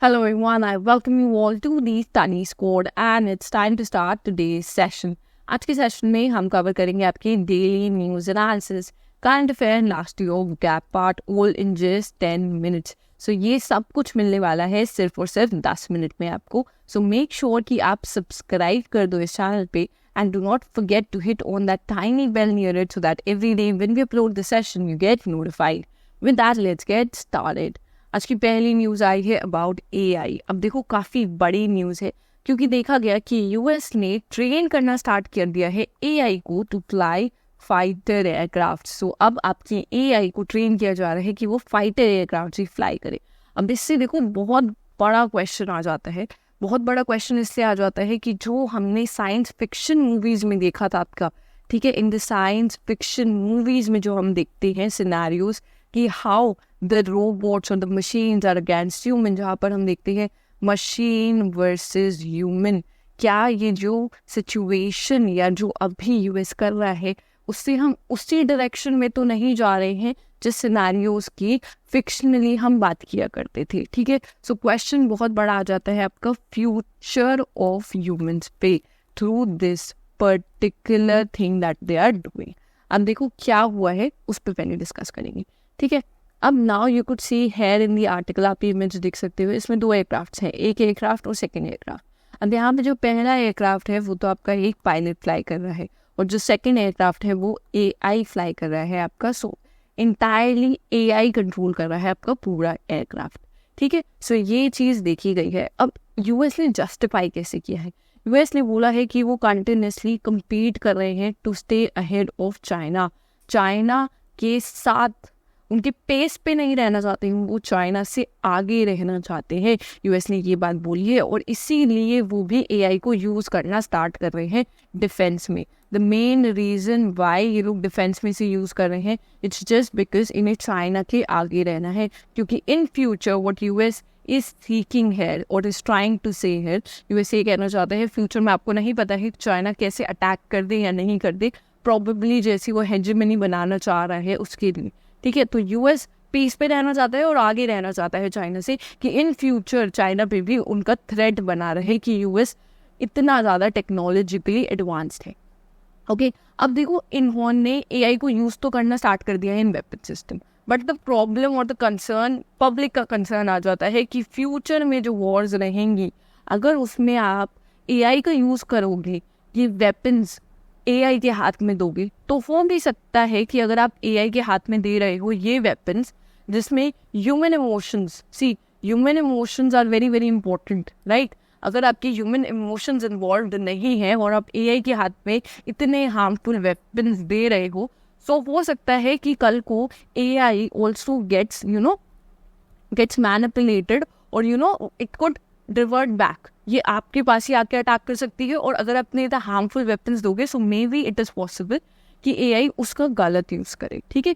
Hello everyone, I welcome you all to the Study Squad and it's time to start today's session. आज के session में हम cover करेंगे आपके daily news analysis, current affair, last year gap part, all in just 10 minutes. So ये सब कुछ मिलने वाला है सिर्फ और सिर्फ 10 मिनट में आपको. सो मेक श्योर कि आप सब्सक्राइब कर दो इस चैनल पे and do not forget to hit on that tiny bell near it so that every day when we upload the session you get notified. With that, let's get started. आज की पहली news आई है about AI. अब देखो काफ़ी बड़ी news है क्योंकि देखा गया कि यूएस ने ट्रेन करना स्टार्ट कर दिया है AI को टू फ्लाई फाइटर एयरक्राफ्ट. सो अब आपकी AI को ट्रेन किया जा रहा है कि वो फाइटर एयरक्राफ्ट ही फ्लाई करे. अब इससे देखो बहुत बड़ा क्वेश्चन आ जाता है. बहुत बड़ा क्वेश्चन इसलिए आ जाता है कि जो हमने साइंस फिक्शन मूवीज़ में देखा था आपका, ठीक है, in the science fiction movies में जो हम देखते हैं सिनेरियोज कि हाउ द रोबोट्स और the machines are against human, जहाँ पर हम देखते हैं मशीन वर्सेस ह्यूमन. क्या ये जो सिचुएशन या जो अभी यूएस कर रहा है उससे हम उसी डायरेक्शन में तो नहीं जा रहे हैं जिस सिनेरियोज की फिक्शनली हम बात किया करते थे, ठीक है. सो क्वेश्चन बहुत बड़ा आ जाता है आपका फ्यूचर ऑफ ह्यूमन्स पे through this particular thing that they are doing. अब देखो क्या हुआ है उस पर पहले डिस्कस करेंगे, ठीक है. अब now you could see here in the article, आप इमेज देख सकते हो. इसमें दो एयरक्राफ्ट हैं, एक एयरक्राफ्ट और सेकेंड एयरक्राफ्ट. अब यहाँ पे जो पहला एयरक्राफ्ट है वो तो आपका एक पायलट फ्लाई कर रहा है और जो सेकेंड एयरक्राफ्ट है वो AI फ्लाई कर रहा है आपका. सो इंटायरली AI कंट्रोल कर रहा है आपका पूरा एयरक्राफ्ट, ठीक है. सो ये चीज़ देखी गई है. अब यूएस ने जस्टिफाई कैसे किया है? यूएस ने बोला है कि वो कंटिन्यूसली compete कर रहे हैं to stay ahead of China. China के साथ उनके पेस पे नहीं रहना चाहते हैं, वो चाइना से आगे रहना चाहते हैं. यूएस ने ये बात बोली है और इसीलिए वो भी AI को यूज़ करना स्टार्ट कर रहे हैं डिफेंस में. द मेन रीज़न वाई ये लोग डिफेंस में से यूज़ कर रहे हैं, इट्स जस्ट बिकॉज इन्हें चाइना के आगे रहना है. क्योंकि in future what US is seeking है और इज ट्राइंग टू से है, यूएस ये कहना चाहता है फ्यूचर में आपको नहीं पता है चाइना कैसे अटैक कर दे या नहीं कर दे, प्रॉबेबली जैसी वो हेजेमनी बनाना चाह रहा है उसके लिए, ठीक है. तो यूएस पीस पे रहना चाहता है और आगे रहना चाहता है चाइना से कि इन फ्यूचर चाइना पे भी उनका थ्रेट बना रहे कि यूएस इतना ज़्यादा टेक्नोलॉजिकली एडवांस्ड है. ओके अब देखो इन्होंने AI को यूज़ तो करना स्टार्ट कर दिया है in weapon system, but the problem or the concern, public का कंसर्न आ जाता है कि फ्यूचर में जो वॉर्स रहेंगी अगर उसमें आप AI का यूज़ करोगे, ये वेपन्स AI के हाथ में दोगे, तो हो भी सकता है कि अगर आप AI के हाथ में दे रहे हो ये वेपन्स जिसमें human emotions, see human emotions are very very important, right. अगर आपके ह्यूमन इमोशंस इन्वॉल्व नहीं है और आप AI के हाथ में इतने हार्मफुल वेपन्स दे रहे हो, सो हो सकता है कि कल को AI also gets gets manipulated और इट कुड रिवर्ट बैक. ये आपके पास ही आके अटैक कर सकती है और अगर अपने इतना हार्मफुल वेपन्स दोगे so may be it is possible कि AI उसका गलत यूज़ करे, ठीक है.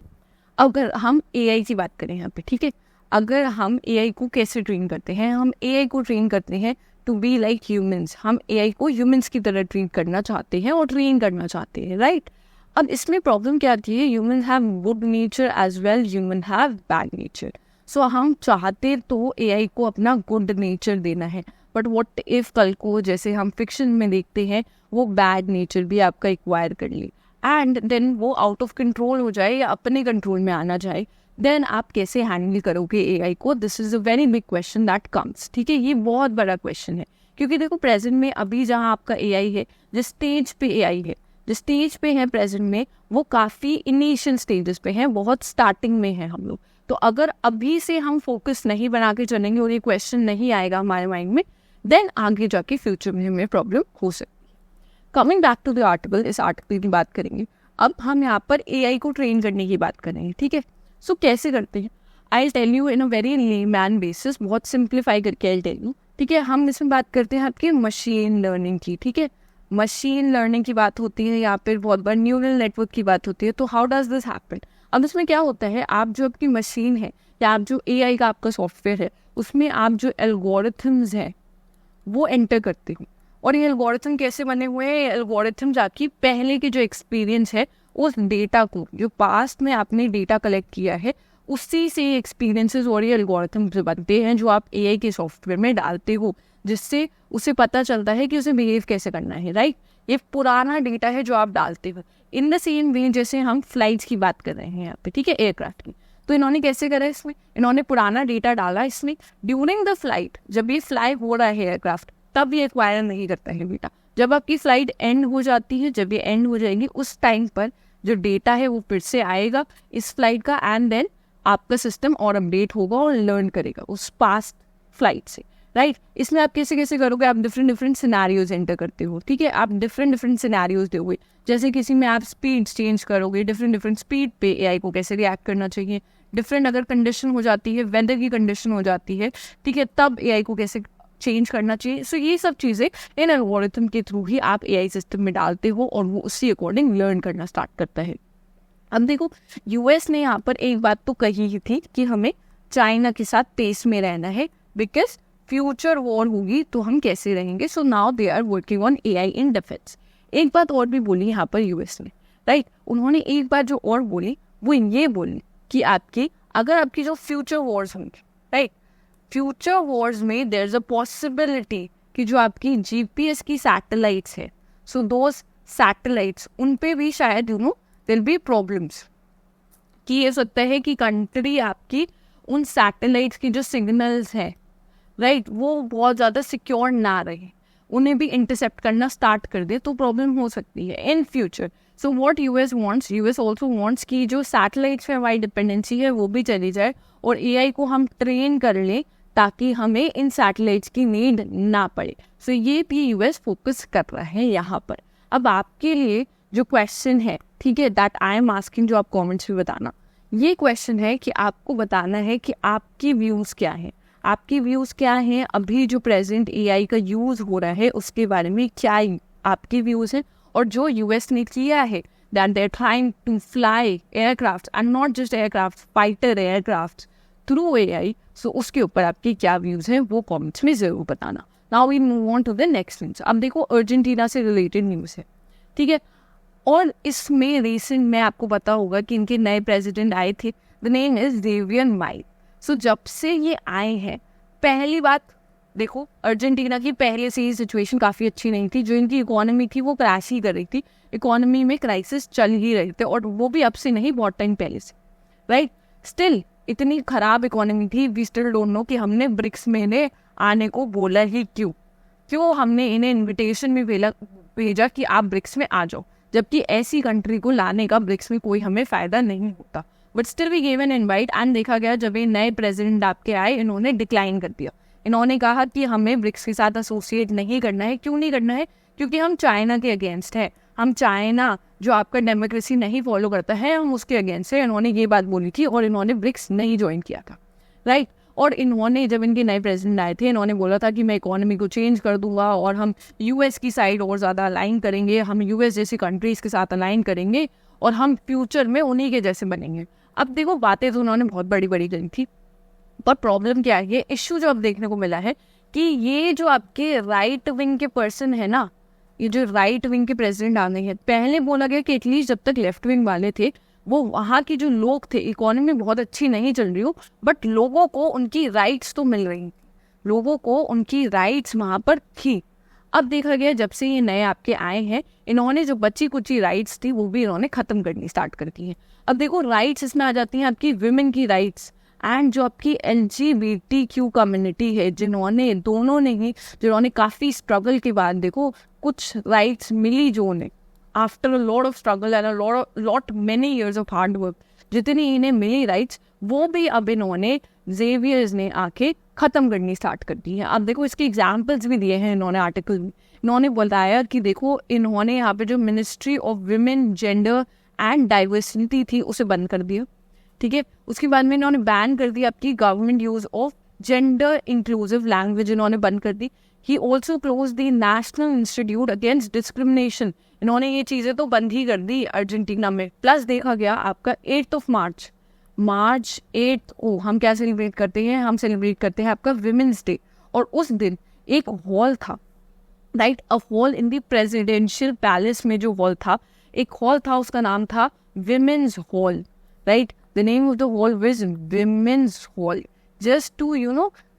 अगर हम AI की बात करें यहाँ पे, ठीक है, अगर हम AI को कैसे ट्रेन करते हैं, हम AI को ट्रेन करते हैं टू बी लाइक ह्यूमन्स. हम AI को ह्यूमन्स की तरह ट्रीट करना चाहते हैं और ट्रेन करना चाहते हैं, राइट. अब इसमें प्रॉब्लम क्या आती है, human have good nature as well, human have bad nature. So हम चाहते तो AI को अपना गुड नेचर देना है, बट व्हाट इफ कल को जैसे हम फिक्शन में देखते हैं वो बैड नेचर भी आपका एक्वायर कर ले एंड देन वो आउट ऑफ कंट्रोल हो जाए या अपने कंट्रोल में आना जाए, देन आप कैसे हैंडल करोगे AI को? This is a very big question that comes, ठीक है. ये बहुत बड़ा क्वेश्चन है क्योंकि देखो प्रेजेंट में अभी जहाँ आपका AI है, जिस स्टेज पे AI है, जिस स्टेज पे है प्रेजेंट में, वो काफ़ी इनिशियल स्टेजेस पे है, बहुत स्टार्टिंग में है हम लोग. तो अगर अभी से हम फोकस नहीं बना के चलेंगे और ये क्वेश्चन नहीं आएगा हमारे माइंड में, देन आगे जाके फ्यूचर में हमें प्रॉब्लम हो सकती है. Coming back to the article, इस आर्टिकल की बात करेंगे. अब हम यहाँ पर AI को ट्रेन करने की बात करेंगे, ठीक है. सो कैसे करते हैं, I tell you in a very layman basis, बहुत सिंप्लीफाई करके आई टेल यू, ठीक है. हम इसमें बात करते हैं आपकी मशीन लर्निंग की, ठीक है. मशीन लर्निंग की बात होती है यहाँ पर, बहुत बार न्यूरल नेटवर्क की बात होती है. तो हाउ डज दिस हैपन? अब इसमें क्या होता है, आप जो आपकी मशीन है या आप जो AI का आपका सॉफ्टवेयर है उसमें आप जो एल्गोरिथम्स हैं वो एंटर करते हो. और ये एल्गोरिथम कैसे बने हुए हैं? एल्गोरिथम आपकी पहले की जो एक्सपीरियंस है उस डेटा को, जो पास्ट में आपने डेटा कलेक्ट किया है उसी से एक्सपीरियंसेस और ये एल्गोरिथम बनते हैं जो आप एआई के सॉफ्टवेयर में डालते हो, जिससे उसे पता चलता है कि उसे बिहेव कैसे करना है, राइट। ये पुराना डेटा है जो आप डालते हो। इन द सेम वे जैसे हम फ्लाइट्स की बात कर रहे हैं यहाँ पे, ठीक है, एयरक्राफ्ट की, तो इन्होंने कैसे करा इसमें, इन्होंने पुराना डेटा डाला इसमें। ड्यूरिंग द फ्लाइट जब ये फ्लाई हो रहा है एयरक्राफ्ट, तब ये एक्वायर नहीं करता है डेटा। जब आपकी फ्लाइट एंड हो जाती है, जब ये एंड हो जाएगी, उस टाइम पर जो डेटा है वो फिर से आएगा इस फ्लाइट का, एंड देन आपका सिस्टम और अपडेट होगा और लर्न करेगा उस पास्ट फ्लाइट से, राइट। इसमें आप कैसे कैसे करोगे, आप डिफरेंट सिनेरियोज एंटर करते हो, ठीक है, आप डिफरेंट सिनेरियोज दोगे। जैसे किसी में आप स्पीड चेंज करोगे, डिफरेंट स्पीड पे एआई को कैसे रिएक्ट करना चाहिए, डिफरेंट अगर कंडीशन हो जाती है, वेदर की कंडीशन हो जाती है, ठीक है, तब एआई को कैसे चेंज करना चाहिए। सो ये सब चीज़ें इन एल्गोरिथम के थ्रू ही आप एआई सिस्टम में डालते हो और वो उसी अकॉर्डिंग लर्न करना स्टार्ट करता है। अब देखो, यूएस ने यहाँ पर एक बात तो कही ही थी कि हमें चाइना के साथ पेस में रहना है, बिकॉज फ्यूचर वॉर होगी तो हम कैसे रहेंगे। So now they are working on AI in defence. एक बात और भी बोली यहाँ पर यूएस ने, राइट। उन्होंने एक बात जो और बोली वो ये बोली कि अगर आपकी जो फ्यूचर वॉर्स होंगे, राइट, फ्यूचर वॉर्स में देयर इज अ पॉसिबिलिटी कि जो आपकी जीपीएस की सैटेलाइट्स है, सो दोस सैटेलाइट्स उन पे भी शायद देयर बी प्रॉब्लम्स, कि ये सकता है कि कंट्री आपकी उन सैटेलाइट्स की जो सिग्नल्स हैं, राइट, वो बहुत ज़्यादा सिक्योर ना रहे, उन्हें भी इंटरसेप्ट करना स्टार्ट कर दे, तो प्रॉब्लम हो सकती है in future. So what US also wants कि जो सैटेलाइट्स पे हमारी डिपेंडेंसी है वो भी चली जाए और एआई को हम ट्रेन कर लें ताकि हमें इन सैटेलाइट्स की नीड ना पड़े। सो ये भी यूएस फोकस कर रहा है यहाँ पर। अब आपके लिए जो क्वेश्चन है, ठीक है, दैट आई एम आस्किंग, जो आप कमेंट्स में बताना, ये क्वेश्चन है कि आपको बताना है कि आपकी व्यूज़ क्या हैं, आपकी व्यूज़ क्या हैं, अभी जो प्रेजेंट एआई का यूज़ हो रहा है उसके बारे में क्या आपकी व्यूज़ हैं, और जो यूएस ने किया है that they are trying to fly aircraft and not just aircraft, fighter aircraft through AI, so उसके ऊपर आपकी क्या व्यूज़ हैं वो कमेंट्स में ज़रूर बताना। Now we move on to the next news. अब देखो, अर्जेंटीना से रिलेटेड न्यूज़ है, ठीक है, और इसमें रिसेंट में आपको पता होगा कि इनके नए प्रेसिडेंट आए थे, द नेम इज जेवियर माई। सो जब से ये आए हैं, पहली बात देखो, अर्जेंटीना की पहले से ही सिचुएशन काफ़ी अच्छी नहीं थी, जो इनकी इकोनॉमी थी वो क्रैश ही कर रही थी, इकोनॉमी में क्राइसिस चल ही रहे थे, और वो भी अब से नहीं, बहुत टाइम पहले से, राइट। स्टिल इतनी खराब इकोनॉमी थी, वी स्टिल डोंट नो कि हमने ब्रिक्स में इन्हें आने को बोला ही क्यों हमने इन्हें इन्विटेशन में भेजा कि आप ब्रिक्स में आ जाओ, जबकि ऐसी कंट्री को लाने का ब्रिक्स में कोई हमें फ़ायदा नहीं होता, but still we give an invite. And देखा गया जब ये नए प्रेसिडेंट आपके आए, इन्होंने डिक्लाइन कर दिया, इन्होंने कहा कि हमें ब्रिक्स के साथ एसोसिएट नहीं करना है। क्यों नहीं करना है? क्योंकि हम चाइना के अगेंस्ट है, हम चाइना जो आपका डेमोक्रेसी नहीं फॉलो करता है, हम उसके अगेंस्ट है। इन्होंने ये बात बोली थी और इन्होंने ब्रिक्स नहीं ज्वाइन किया था, राइट। और इन्होंने जब इनके नए प्रेसिडेंट आए थे, इन्होंने बोला था कि मैं इकोनॉमी को चेंज कर दूंगा और हम यूएस की साइड और ज़्यादा अलाइन करेंगे, हम यूएस जैसी कंट्रीज़ के साथ अलाइन करेंगे और हम फ्यूचर में उन्हीं के जैसे बनेंगे। अब देखो, बातें तो उन्होंने बहुत बड़ी बड़ी करी थी, पर प्रॉब्लम क्या है, ये इश्यू जो अब देखने को मिला है कि ये जो आपके राइट विंग के पर्सन है ना, ये जो राइट विंग के प्रेसिडेंट आ गए हैं, पहले बोला गया कि एटलीस्ट जब तक लेफ्ट विंग वाले थे, वो वहाँ के जो लोग थे, इकोनॉमी बहुत अच्छी नहीं चल रही हो, बट लोगों को उनकी राइट्स तो मिल रही थी, लोगों को उनकी राइट्स वहाँ पर थी। अब देखा गया जब से ये नए आपके आए हैं, इन्होंने जो बची कुची राइट्स थी वो भी इन्होंने ख़त्म करनी स्टार्ट कर दी हैं। अब देखो, राइट्स इसमें आ जाती हैं आपकी विमेन की राइट्स एंड जो आपकी LGBTQ कम्युनिटी है, जिन्होंने काफ़ी स्ट्रगल के बाद देखो कुछ राइट्स मिली, जो उन्हें after a lot of struggle and a lot many years of hard work जितनी इन्हें मिली राइट्स, वो भी अब इन्होंने जेवियर्स ने आके ख़त्म करनी स्टार्ट कर दी है। अब देखो, इसके एग्जाम्पल्स भी दिए हैं इन्होंने आर्टिकल में। इन्होंने बताया कि देखो, इन्होंने यहाँ पे जो ministry of women, gender and diversity थी उसे बंद कर दिया, ठीक है। उसके बाद में इन्होंने बैन कर दी आपकी government use of gender inclusive language, इन्होंने बंद कर दी। He also close the national institute against discrimination, इन्होंने ये चीज़ें तो बंद ही कर दी अर्जेंटीना में। प्लस देखा गया आपका 8 मार्च 8 हम क्या सेलिब्रेट करते हैं, हम सेलिब्रेट करते हैं आपका विमेंस डे, और उस दिन एक हॉल था, right, a hall in the presidential palace में जो हॉल था, एक हॉल था, उसका नाम था women's hall, right. The name of the hall was women's hall, just to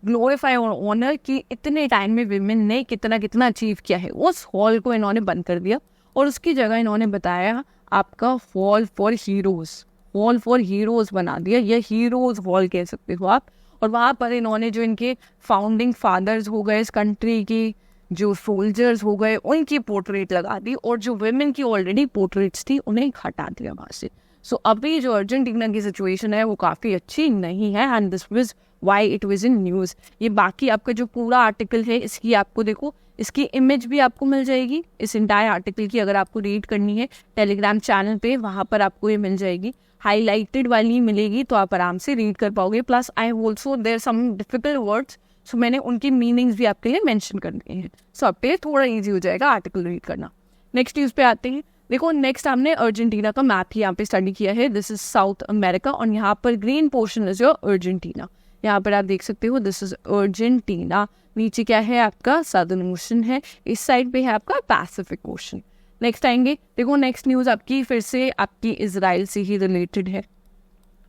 glorify और ऑनर कि इतने टाइम में विमेन ने कितना कितना अचीव किया है। उस हॉल को इन्होंने बंद कर दिया और उसकी जगह इन्होंने बताया आपका hall for heroes, hall for heroes बना दिया, या हीरोज हॉल कह सकते हो आप। और वहाँ पर इन्होंने जो इनके फाउंडिंग फादर्स हो गए इस कंट्री की, जो सोल्जर्स हो गए, उनकी पोर्ट्रेट लगा दी, और जो विमेन की ऑलरेडी पोर्ट्रेट्स थी उन्हें हटा दिया वहाँ से। सो अभी जो अर्जेंटीना की सिचुएशन है वो काफ़ी अच्छी नहीं है, and this was why it was in news. ये बाकी आपका जो पूरा आर्टिकल है इसकी आपको देखो, इसकी इमेज भी आपको मिल जाएगी इस इंटायर आर्टिकल की, अगर आपको रीड करनी है टेलीग्राम चैनल पे, वहाँ पर आपको ये मिल जाएगी, हाईलाइटेड वाली मिलेगी, तो आप आराम से रीड कर पाओगे। Plus I also there some difficult words, so मैंने उनकी मीनिंग्स भी आपके लिए मेंशन कर दिए हैं, सो आप पे थोड़ा ईजी हो जाएगा आर्टिकल रीड करना। नेक्स्ट न्यूज़ पे आते हैं। देखो नेक्स्ट हमने अर्जेंटीना का मैप ही यहाँ पे स्टडी किया है, दिस इज साउथ अमेरिका, और यहाँ पर green portion is your Argentina. यहाँ पर आप देख सकते हो दिस इज अर्जेंटीना, नीचे क्या है आपका सदर्न ओशन है, इस साइड पे है आपका पैसिफिक ओशन। नेक्स्ट आएंगे, देखो नेक्स्ट न्यूज़ आपकी फिर से आपकी इजराइल से ही रिलेटेड है।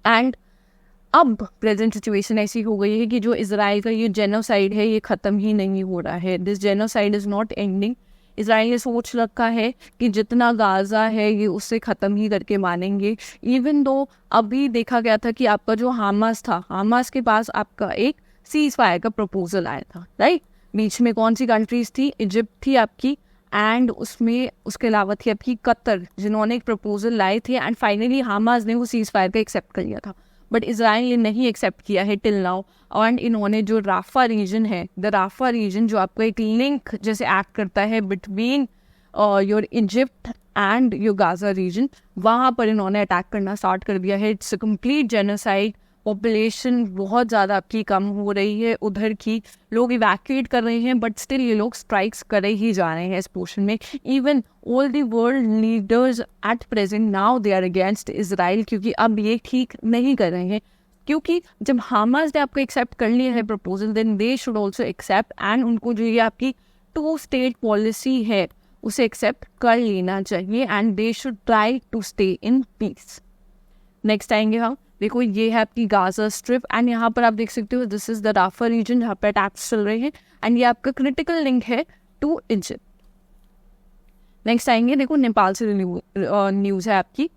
एंड अब प्रेजेंट सिचुएशन ऐसी हो गई है कि जो इजराइल का ये जेनोसाइड है ये ख़त्म ही नहीं हो रहा है, this genocide is not ending. Israel ने सोच रखा है कि जितना गाजा है ये उससे ख़त्म ही करके मानेंगे, इवन दो अभी देखा गया था कि आपका जो हामास था, हामास के पास आपका एक सीज फायर का प्रपोजल आया था, राइट। बीच में कौन सी कंट्रीज थी, इजिप्ट थी आपकी, एंड उसमें उसके अलावा थी आपकी कतर, जिन्होंने एक प्रपोजल लाए थे, एंड फाइनली हामास ने वो सीज फायर का एक्सेप्ट कर लिया था। बट इसराइल ने नहीं एक्सेप्ट किया है टिल नाउ, एंड इन्होंने जो राफा रीजन है, द राफा रीजन जो आपको एक लिंक जैसे एक्ट करता है between your Egypt and your Gaza region, वहाँ पर इन्होंने अटैक करना स्टार्ट कर दिया है। It's a complete genocide, population बहुत ज़्यादा आपकी कम हो रही है उधर की, लोग इवैक्यूएट कर रहे हैं, बट स्टिल ये लोग स्ट्राइक्स कर ही जा रहे हैं इस पोर्शन में। Even all the world leaders at present now they are against Israel, क्योंकि अब ये ठीक नहीं कर रहे हैं, क्योंकि जब हामास ने आपको एक्सेप्ट कर लिया है proposal, then they should also accept, and उनको जो ये आपकी 2 स्टेट पॉलिसी है उसे एक्सेप्ट कर लेना चाहिए, and they should try to stay in peace. Next आएंगे हम, देखो ये है आपकी गाजा स्ट्रिप, एंड यहाँ पर आप देख सकते हो this is the Rafah region जहाँ पर अटैक्स चल रहे हैं, एंड ये आपका क्रिटिकल लिंक है टू इजिप्ट। नेक्स्ट आएंगे, देखो नेपाल से न्यूज़ है आपकी।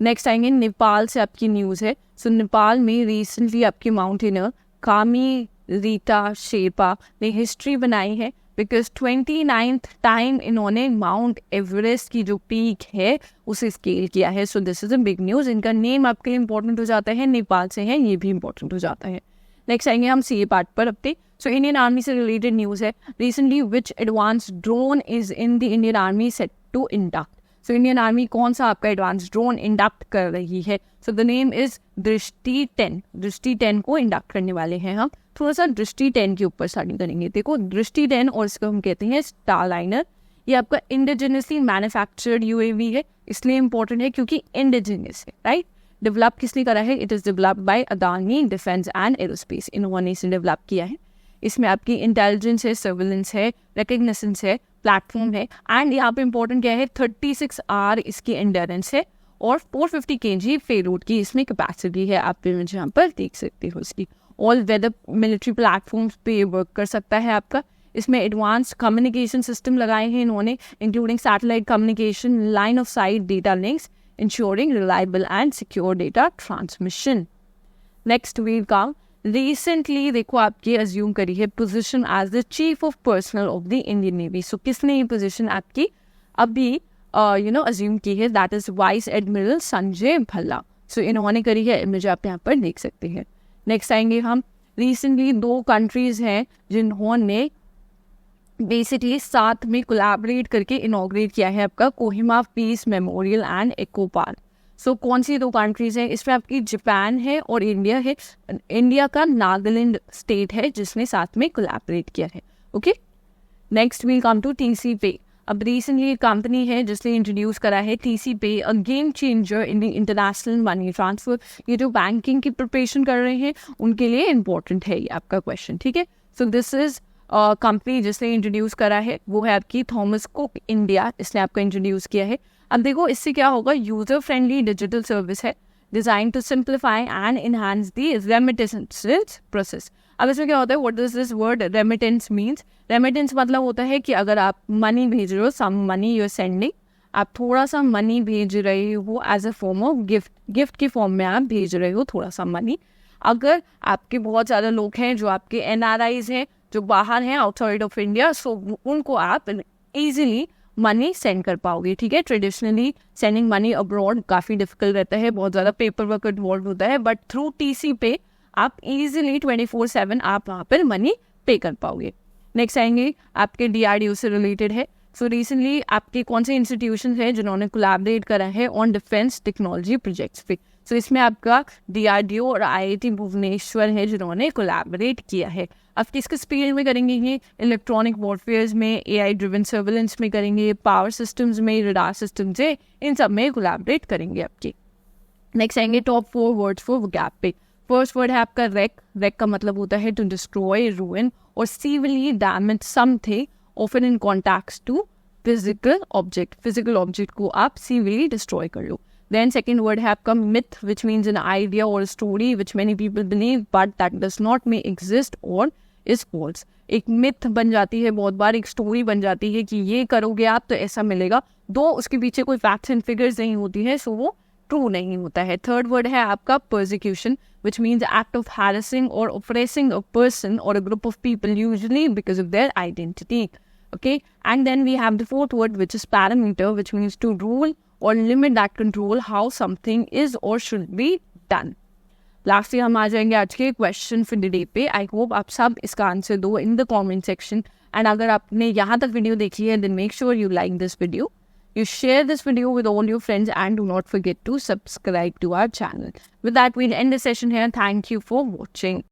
नेक्स्ट आएंगे नेपाल से आपकी न्यूज़ है। सो नेपाल में रिसेंटली आपकी माउंटेनर कामी रीटा शेरपा ने हिस्ट्री बनाई है, बिकॉज 29th टाइम इन्होंने माउंट एवरेस्ट की जो पीक है उसे स्केल किया है। So this is a big news, इनका नेम आपके लिए इंपॉर्टेंट हो जाता है, नेपाल से है, ये भी इंपॉर्टेंट हो जाता है। नेक्स्ट आएंगे हम सी ए पार्ट पर अपने। सो इंडियन आर्मी से रिलेटेड न्यूज़ है, recently which advance drone is in the Indian army set to induct. So Indian army कौन सा आपका एडवांस ड्रोन इंडक्ट कर रही है, सो द नेम इज दृष्टि 10। दृष्टि 10 को इंडक्ट करने वाले हैं हम। थोड़ा सा दृष्टि 10 के ऊपर स्टार्टिंग करेंगे। देखो दृष्टि 10, और इसको हम कहते हैं स्टारलाइनर, ये आपका इंडिजिनसली मैन्युफैक्चर्ड यूएवी है, इसलिए इंपॉर्टेंट है क्योंकि इंडिजिनस है, राइट। डेवलप किसने करा है, it is developed by Adani defence and aerospace, इन्होंने इसे डेवलप किया है। इसमें आपकी इंटेलिजेंस है, सर्विलेंस है, रिकग्निशंस है, प्लेटफॉर्म है, एंड यहाँ पे इंपॉर्टेंट क्या है 36 आवर इसकी एंड्योरेंस है, और 450 kg पेलोड की इसमें कैपेसिटी है। आप इमेज यहाँ पर देख सकते हो इसकी। ऑल वेदर मिलिट्री प्लेटफॉर्म्स पे वर्क कर सकता है आपका। इसमें एडवांस कम्युनिकेशन सिस्टम लगाए हैं इन्होंने, including satellite communication, line of sight data links, ensuring reliable and secure data transmission. Next will काम रिसेंटली देखो आपकी अज्यूम करी है position as the chief of personnel of the Indian navy. So किसने ये पोजीशन आपकी अभी अज्यूम की है, that is vice admiral Sanjay Bhalla. So इन्होंने करी है, इमेज आप यहाँ पर देख सकते हैं। नेक्स्ट आएंगे हम, रिसेंटली 2 कंट्रीज हैं जिन्होंने बेसिकली साथ में कोलैबोरेट करके इनॉग्रेट किया है आपका Kohima peace memorial and eco park. So कौन सी 2 कंट्रीज हैं, इसमें आपकी जापान है और इंडिया है। इंडिया का नागालैंड स्टेट है जिसने साथ में कोलैबोरेट किया है। Okay, next we'll come to TC पे। अब रिसेंटली एक कंपनी है जिसने इंट्रोड्यूस करा है टीसी पे, a game changer in the international money transfer. ये जो बैंकिंग की प्रिपरेशन कर रहे हैं उनके लिए इंपॉर्टेंट है ये आपका क्वेश्चन, ठीक है। सो दिस इज कंपनी जिसने इंट्रोड्यूस करा है वो है आपकी थॉमस कुक इंडिया, इसने आपको इंट्रोड्यूस किया है। अब देखो इससे क्या होगा, यूजर फ्रेंडली डिजिटल सर्विस है, design to simplify and enhance the remittance process. अब इसमें क्या होता है, what does this word remittance means? Remittance मतलब होता है कि अगर आप मनी भेज रहे हो, some money you are sending, आप थोड़ा सा मनी भेज रहे हो as a form of gift, gift के फॉर्म में आप भेज रहे हो थोड़ा सा मनी। अगर आपके बहुत ज़्यादा लोग हैं जो आपके NRIs हैं, जो बाहर हैं आउटसाइड ऑफ इंडिया, सो उनको आप ईजिली मनी सेंड कर पाओगे, ठीक है। ट्रेडिशनली सेंडिंग मनी अब्रॉड काफ़ी डिफिकल्ट रहता है, बहुत ज़्यादा पेपर वर्क इन्वॉल्व होता है, बट थ्रू TC पे आप इजीली 24/7 आप वहाँ पर मनी पे कर पाओगे। नेक्स्ट आएंगे आपके DRDO से रिलेटेड है। सो रिसेंटली आपके कौन से इंस्टीट्यूशन है जिन्होंने कोलैबोरेट करा है ऑन डिफेंस टेक्नोलॉजी प्रोजेक्ट्स पे? सो इसमें आपका DRDO और IIT भुवनेश्वर है जिन्होंने कोलैबोरेट किया है। अब किस किस फील्ड में करेंगे ये? इलेक्ट्रॉनिक वॉरफेयर में, AI ड्रिवन सर्वेलेंस में करेंगे, पावर सिस्टम्स में, रडार सिस्टम से, इन सब में कोलैबोरेट करेंगे आपके। नेक्स्ट आएंगे टॉप 4 वर्ड्स फॉर वोकैब पे। फर्स्ट वर्ड है आपका रेक। रेक का मतलब होता है टू डिस्ट्रॉय, रूइन और severely damage something often in contact to physical object. Physical object को आप सीवियरली डिस्ट्रॉय कर लो। देन सेकेंड वर्ड है आपका myth, which means an idea or story which many people believe but that does not may exist or is false. एक myth बन जाती है बहुत बार, एक स्टोरी बन जाती है कि ये करोगे आप तो ऐसा मिलेगा, दो उसके पीछे कोई फैक्ट्स एंड फिगर्स नहीं होती है, सो वो ट्रू नहीं होता है। थर्ड वर्ड है आपका persecution, which means the act of harassing or oppressing a person or a group of people, usually because of their identity. Okay, and then we have the fourth word, which is parameter, which means to rule or limit that control how something is or should be done. Lastly, हम आ जाएंगे आज के question for the day पे। I hope आप सब इसका answer दो in the comment section, and अगर आपने यहाँ तक वीडियो देखी है then make sure you like this video. You share this video with all your friends and do not forget to subscribe to our channel. With that, we'll end the session here. Thank you for watching.